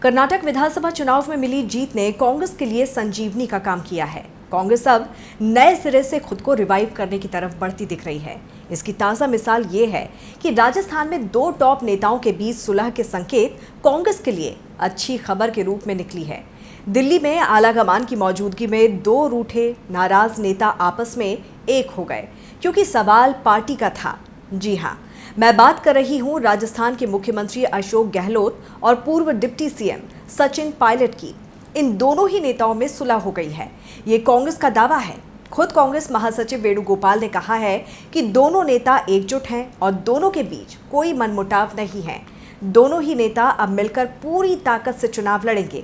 कर्नाटक विधानसभा चुनाव में मिली जीत ने कांग्रेस के लिए संजीवनी का काम किया है। कांग्रेस अब नए सिरे से खुद को रिवाइव करने की तरफ बढ़ती दिख रही है। इसकी ताज़ा मिसाल ये है कि राजस्थान में दो टॉप नेताओं के बीच सुलह के संकेत कांग्रेस के लिए अच्छी खबर के रूप में निकली है। दिल्ली में आलाकमान की मौजूदगी में दो रूठे नाराज नेता आपस में एक हो गए, क्योंकि सवाल पार्टी का था। जी हाँ, मैं बात कर रही हूँ राजस्थान के मुख्यमंत्री अशोक गहलोत और पूर्व डिप्टी सीएम सचिन पायलट की। इन दोनों ही नेताओं में सुलह हो गई है, ये कांग्रेस का दावा है। खुद कांग्रेस महासचिव वेणुगोपाल ने कहा है कि दोनों नेता एकजुट हैं और दोनों के बीच कोई मनमुटाव नहीं है। दोनों ही नेता अब मिलकर पूरी ताकत से चुनाव लड़ेंगे।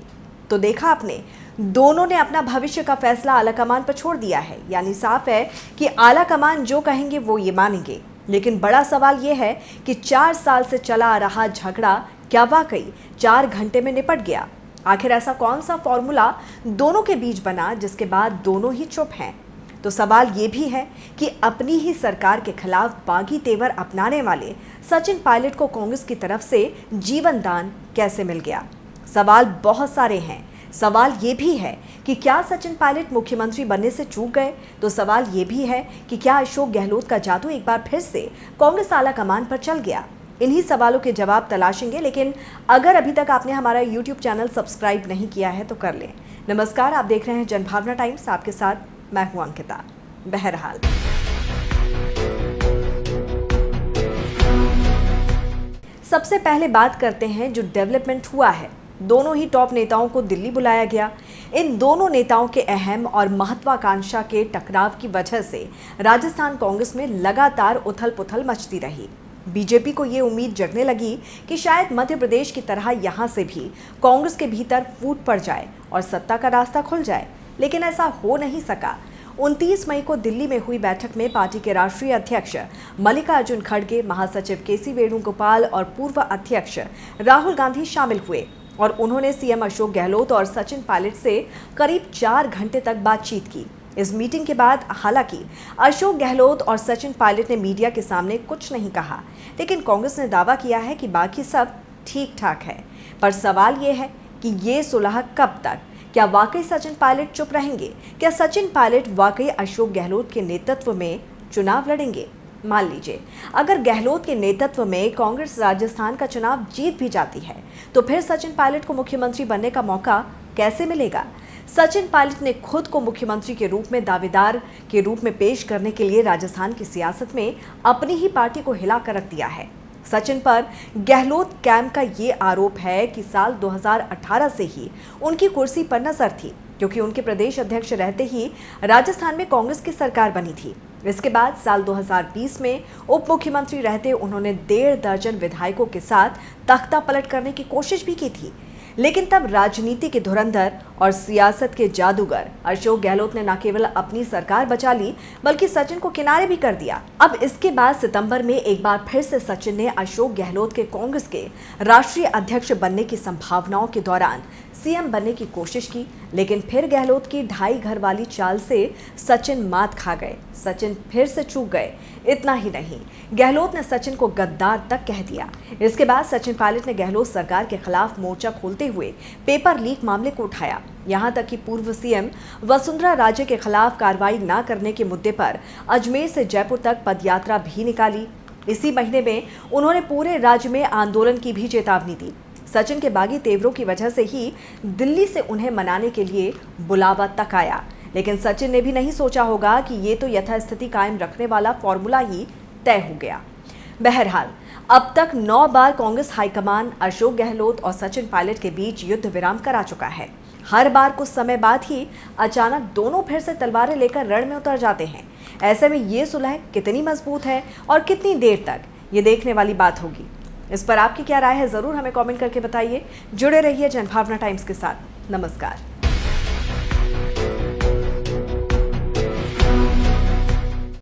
तो देखा आपने, दोनों ने अपना भविष्य का फैसला आलाकमान पर छोड़ दिया है। यानी साफ है कि आलाकमान जो कहेंगे वो ये मानेंगे। लेकिन बड़ा सवाल ये है कि 4 साल से चला आ रहा झगड़ा क्या वाकई 4 घंटे में निपट गया? आखिर ऐसा कौन सा फॉर्मूला दोनों के बीच बना जिसके बाद दोनों ही चुप हैं? तो सवाल ये भी है कि अपनी ही सरकार के खिलाफ बागी तेवर अपनाने वाले सचिन पायलट को कांग्रेस की तरफ से जीवन दान कैसे मिल गया? सवाल बहुत सारे हैं। सवाल ये भी है कि क्या सचिन पायलट मुख्यमंत्री बनने से चूक गए? तो सवाल ये भी है कि क्या अशोक गहलोत का जादू एक बार फिर से कांग्रेस आलाकमान पर चल गया? इन्हीं सवालों के जवाब तलाशेंगे। लेकिन अगर अभी तक आपने हमारा YouTube चैनल सब्सक्राइब नहीं किया है तो कर लें। नमस्कार, आप देख रहे हैं जनभावना टाइम्स। आपके साथ मैं हूं अंकिता। बहरहाल, सबसे पहले बात करते हैं जो डेवलपमेंट हुआ है। दोनों ही टॉप नेताओं को दिल्ली बुलाया गया। इन दोनों नेताओं के अहम और महत्वाकांक्षा के टकराव की वजह से राजस्थान कांग्रेस में लगातार उथल-पुथल मचती रही। बीजेपी को ये उम्मीद जगने लगी कि शायद मध्य प्रदेश की तरह यहाँ से भी कांग्रेस के भीतर फूट पड़ जाए और सत्ता का रास्ता खुल जाए, लेकिन ऐसा हो नहीं सका। 29 मई को दिल्ली में हुई बैठक में पार्टी के राष्ट्रीय अध्यक्ष मल्लिकार्जुन खड़गे, महासचिव केसी वेणुगोपाल और पूर्व अध्यक्ष राहुल गांधी शामिल हुए और उन्होंने सीएम अशोक गहलोत और सचिन पायलट से करीब 4 घंटे तक बातचीत की। इस मीटिंग के बाद हालांकि अशोक गहलोत और सचिन पायलट ने मीडिया के सामने कुछ नहीं कहा, लेकिन कांग्रेस ने दावा किया है कि बाकी सब ठीक ठाक है। पर सवाल ये है कि ये सुलह कब तक? क्या वाकई सचिन पायलट चुप रहेंगे? क्या सचिन पायलट वाकई अशोक गहलोत के नेतृत्व में चुनाव लड़ेंगे? मान लीजिए अगर गहलोत के नेतृत्व में कांग्रेस राजस्थान का चुनाव जीत भी जाती है, तो फिर सचिन पायलट को मुख्यमंत्री बनने का मौका कैसे मिलेगा? सचिन पायलट ने खुद को मुख्यमंत्री के रूप में दावेदार के रूप में पेश करने के लिए राजस्थान की सियासत में अपनी ही पार्टी को हिला कर रख दिया है। सचिन पर गहलोत कैंप का ये आरोप है कि साल 2018 से ही उनकी कुर्सी पर नजर थी, क्योंकि उनके प्रदेश अध्यक्ष रहते ही राजस्थान में कांग्रेस की सरकार बनी थी। इसके बाद साल 2020 में उप मुख्यमंत्री रहते उन्होंने 1.5 दर्जन विधायकों के साथ तख्ता पलट करने की कोशिश भी की थी, लेकिन तब राजनीति के धुरंधर और सियासत के जादूगर अशोक गहलोत ने न केवल अपनी सरकार बचा ली, बल्कि सचिन को किनारे भी कर दिया। अब इसके बाद सितंबर में एक बार फिर से सचिन ने अशोक गहलोत के कांग्रेस के राष्ट्रीय अध्यक्ष बनने की संभावनाओं के दौरान सीएम बनने की कोशिश की, लेकिन फिर गहलोत की ढाई घर वाली चाल से सचिन मात खा गए। सचिन फिर से चूक गए। इतना ही नहीं, गहलोत ने सचिन को गद्दार तक कह दिया। इसके बाद सचिन पायलट ने गहलोत सरकार के खिलाफ मोर्चा खोलते हुए पेपर लीक मामले को उठाया। यहां तक कि पूर्व सीएम वसुंधरा राजे के खिलाफ कार्रवाई न करने के मुद्दे पर अजमेर से जयपुर तक पदयात्रा भी निकाली। इसी महीने में उन्होंने पूरे राज्य में आंदोलन की भी चेतावनी दी। सचिन के बागी तेवरों की वजह से ही दिल्ली से उन्हें मनाने के लिए बुलावा तक आया, लेकिन सचिन ने भी नहीं सोचा होगा कि ये तो यथास्थिति कायम रखने वाला फॉर्मूला ही तय हो गया। बहरहाल, अब तक 9 बार कांग्रेस हाईकमान अशोक गहलोत और सचिन पायलट के बीच युद्ध विराम करा चुका है। हर बार कुछ समय बाद ही अचानक दोनों फिर से तलवारें लेकर रण में उतर जाते हैं। ऐसे में ये सुलह कितनी मजबूत है और कितनी देर तक, ये देखने वाली बात होगी। इस पर आपकी क्या राय है, ज़रूर हमें कमेंट करके बताइए। जुड़े रहिए जनभावना टाइम्स के साथ। नमस्कार।